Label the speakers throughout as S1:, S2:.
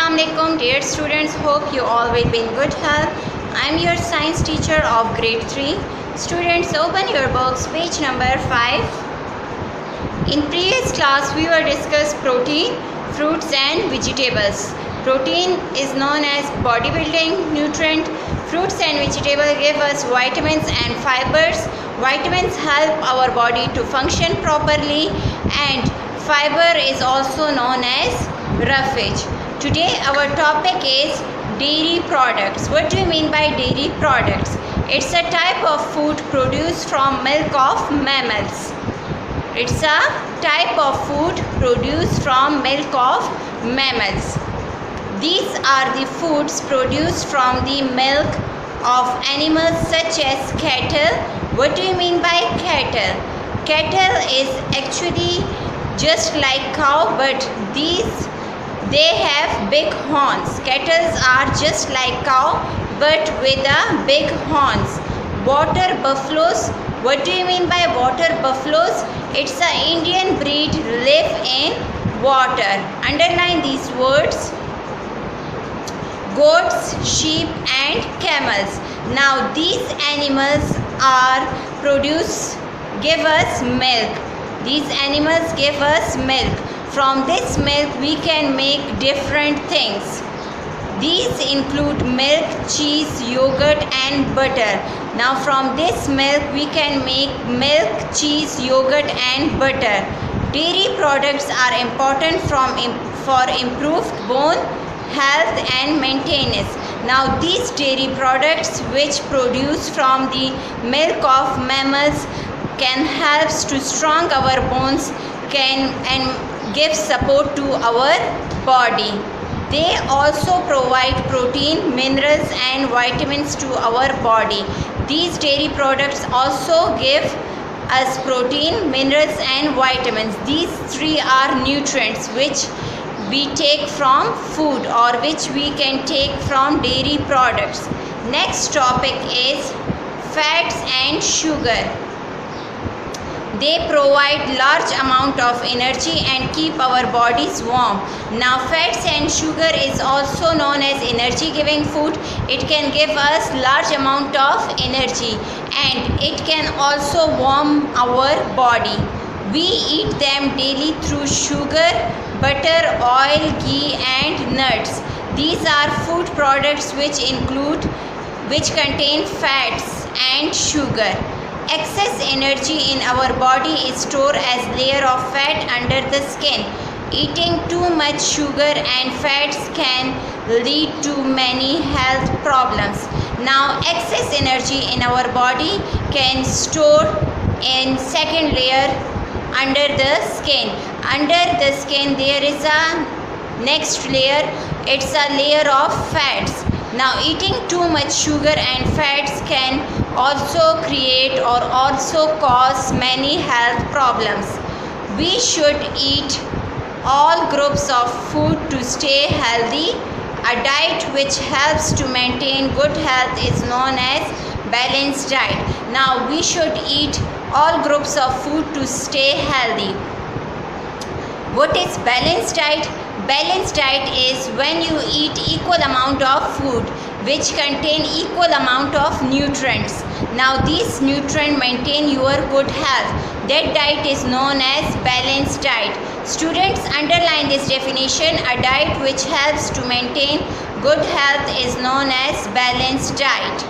S1: Assalamualaikum dear students, hope you all will be in good health. I am your science teacher of grade 3. Students, open your books, page number 5. In previous class we were discussed protein, fruits and vegetables. Protein is known as bodybuilding nutrient. Fruits and vegetables give us vitamins and fibers. Vitamins help our body to function properly, and fiber is also known as roughage. Today our topic is dairy products. What do you mean by dairy products? It's a type of food produced from milk of mammals. It's a type of food produced from milk of mammals. These are the foods produced from the milk of animals such as cattle. What do you mean by cattle? Cattle is actually just like cow, but they have big horns. Cattle are just like cow, but with a big horns. Water buffaloes. What do you mean by water buffaloes? It's an Indian breed, live in water. Underline these words: goats, sheep and camels. Now these animals give us milk. These animals give us milk. From this milk we can make different things. These include milk, cheese, yogurt and butter. Now from this milk we can make milk, cheese, yogurt and butter. Dairy products are important for improved bone health and maintenance. Now these dairy products which produce from the milk of mammals can help to strong our bones and give support to our body. They also provide protein, minerals and vitamins to our body. These dairy products also give us protein, minerals and vitamins. These three are nutrients which we take from food or which we can take from dairy products. Next topic is fats and sugar. They provide large amount of energy and keep our bodies warm. Now fats and sugar is also known as energy giving food. It can give us large amount of energy and it can also warm our body. We eat them daily through sugar, butter, oil, ghee and nuts. These are food products which contain fats and sugar. Excess energy in our body is stored as layer of fat under the skin. Eating too much sugar and fats can lead to many health problems. Now excess energy in our body can store in second layer under the skin. Under the skin there is a next layer. It's a layer of fats. Now eating too much sugar and fats can also create or also cause many health problems. We should eat all groups of food to stay healthy. A diet which helps to maintain good health is known as balanced diet. Now we should eat all groups of food to stay healthy. What is balanced diet? Balanced diet is when you eat equal amount of food which contain equal amount of nutrients. Now these nutrients maintain your good health. That diet is known as balanced diet. Students, underline this definition. A diet which helps to maintain good health is known as balanced diet.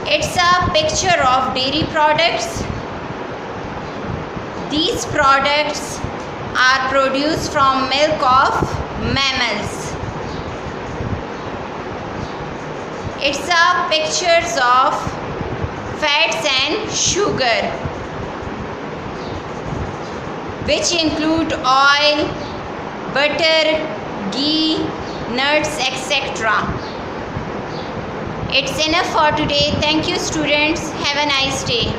S1: It's a picture of dairy products. These products are produced from milk of mammals. It's a pictures of fats and sugar which include oil, butter, ghee, nuts, etc. It's enough for today. Thank you students. Have a nice day.